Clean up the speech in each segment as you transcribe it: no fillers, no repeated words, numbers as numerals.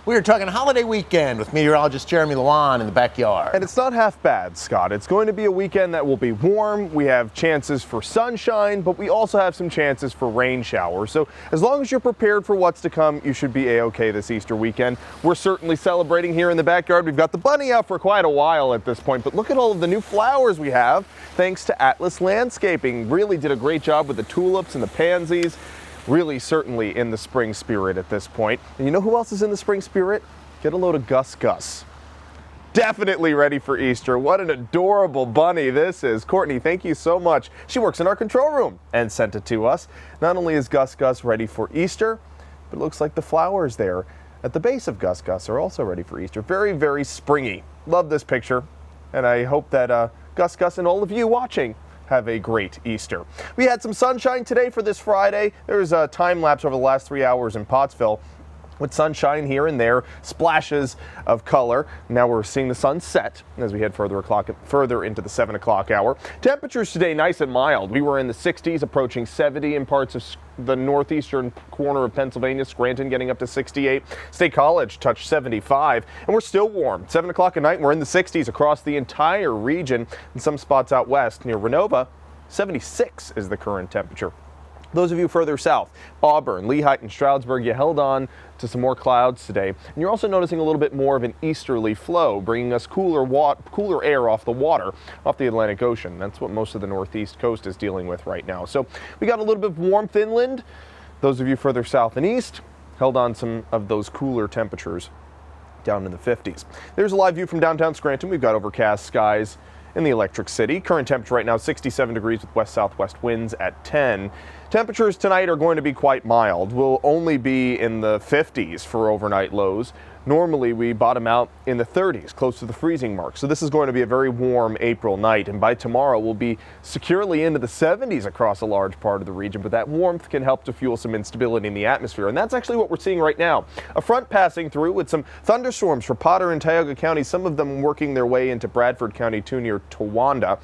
We are talking holiday weekend with meteorologist Jeremy Lawan in the backyard. And it's not half bad, Scott. It's going to be a weekend that will be warm. We have chances for sunshine, but we also have some chances for rain showers. So as long as you're prepared for what's to come, you should be A-OK this Easter weekend. We're certainly celebrating here in the backyard. We've got the bunny out for quite a while at this point, but look at all of the new flowers we have thanks to Atlas Landscaping. Really did a great job with the tulips and the pansies. Really certainly in the spring spirit at this point. And you know who else is in the spring spirit? Get a load of Gus Gus. Definitely ready for Easter. What an adorable bunny this is. Courtney, thank you so much. She works in our control room and sent it to us. Not only is Gus Gus ready for Easter, but it looks like the flowers there at the base of Gus Gus are also ready for Easter. Very, very springy. Love this picture. And I hope that Gus Gus and all of you watching have a great Easter. We had some sunshine today for this Friday. There was a time lapse over the last 3 hours in Pottsville with sunshine here and there, splashes of color. Now we're seeing the sun set as we head further into the 7 o'clock hour. Temperatures today nice and mild. We were in the 60s, approaching 70 in parts of the northeastern corner of Pennsylvania. Scranton getting up to 68. State College touched 75, and we're still warm. 7 o'clock at night, we're in the 60s across the entire region. In some spots out west near Renova, 76 is the current temperature. Those of you further south, Auburn, Lehigh, and Stroudsburg, you held on to some more clouds today. And you're also noticing a little bit more of an easterly flow, bringing us cooler air off the water, off the Atlantic Ocean. That's what most of the northeast coast is dealing with right now. So we got a little bit of warmth inland. Those of you further south and east held on some of those cooler temperatures down in the 50s. There's a live view from downtown Scranton. We've got overcast skies in the Electric City. Current temperature right now 67 degrees with west-southwest winds at 10. Temperatures tonight are going to be quite mild. We'll only be in the 50s for overnight lows. Normally we bottom out in the 30s, close to the freezing mark. So this is going to be a very warm April night, and by tomorrow we'll be securely into the 70s across a large part of the region, but that warmth can help to fuel some instability in the atmosphere, and that's actually what we're seeing right now. A front passing through with some thunderstorms for Potter and Tioga County, some of them working their way into Bradford County too, near Towanda.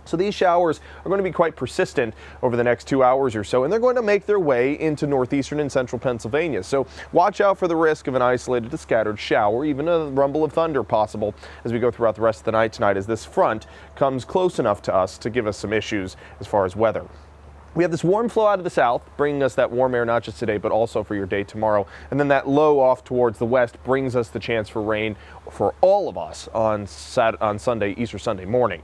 So these showers are going to be quite persistent over the next 2 hours or so, and they're going to make their way into northeastern and central Pennsylvania. So watch out for the risk of an isolated to scattered shower, even a rumble of thunder possible as we go throughout the rest of the night tonight, as this front comes close enough to us to give us some issues as far as weather. We have this warm flow out of the south, bringing us that warm air not just today, but also for your day tomorrow. And then that low off towards the west brings us the chance for rain for all of us on Sunday, Easter Sunday morning.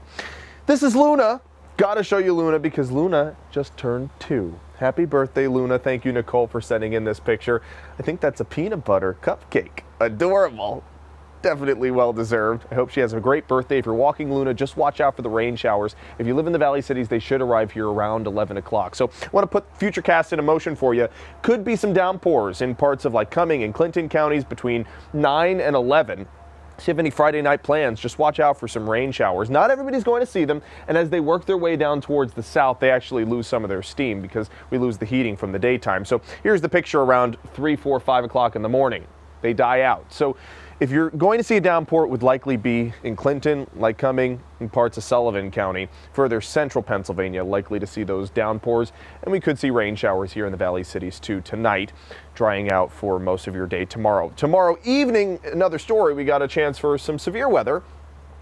This is Luna. Gotta show you Luna because Luna just turned 2. Happy birthday, Luna. Thank you, Nicole, for sending in this picture. I think that's a peanut butter cupcake. Adorable. Definitely well-deserved. I hope she has a great birthday. If you're walking Luna, just watch out for the rain showers. If you live in the Valley Cities, they should arrive here around 11 o'clock. So I want to put Futurecast in motion for you. Could be some downpours in parts of like Cumming and Clinton counties between 9 and 11. If you have any Friday night plans, just watch out for some rain showers. Not everybody's going to see them, and as they work their way down towards the south, they actually lose some of their steam because we lose the heating from the daytime. So here's the picture around 3, 4, 5 o'clock in the morning. They die out. So if you're going to see a downpour, it would likely be in Clinton, Lycoming, and parts of Sullivan County. Further central Pennsylvania, likely to see those downpours, and we could see rain showers here in the Valley Cities too tonight, drying out for most of your day tomorrow. Tomorrow evening, another story, we got a chance for some severe weather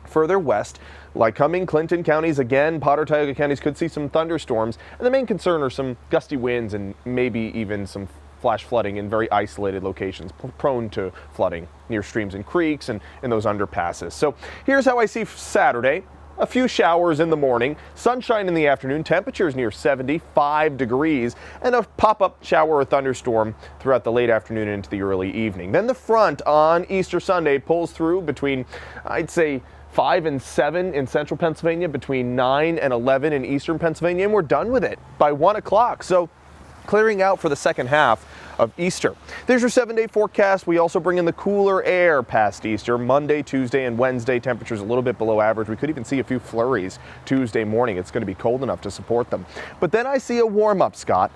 further west. Lycoming, Clinton counties, again, Potter, Tioga counties could see some thunderstorms, and the main concern are some gusty winds and maybe even some flash flooding in very isolated locations, prone to flooding near streams and creeks and in those underpasses. So here's how I see Saturday. A few showers in the morning, sunshine in the afternoon, temperatures near 75 degrees, and a pop-up shower or thunderstorm throughout the late afternoon into the early evening. Then the front on Easter Sunday pulls through between, I'd say, 5 and 7 in central Pennsylvania, between 9 and 11 in eastern Pennsylvania, and we're done with it by 1 o'clock. So clearing out for the second half of Easter. There's your 7-day forecast. We also bring in the cooler air past Easter. Monday, Tuesday, and Wednesday, temperatures a little bit below average. We could even see a few flurries Tuesday morning. It's going to be cold enough to support them. But then I see a warm-up, Scott,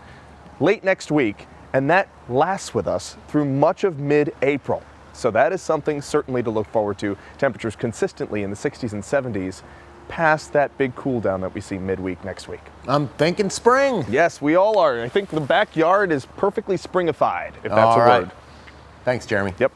late next week, and that lasts with us through much of mid-April. So that is something certainly to look forward to. Temperatures consistently in the 60s and 70s past that big cool down that we see midweek next week. I'm thinking spring. Yes, we all are. I think the backyard is perfectly springified, if that's All a right. word. Thanks, Jeremy. Yep.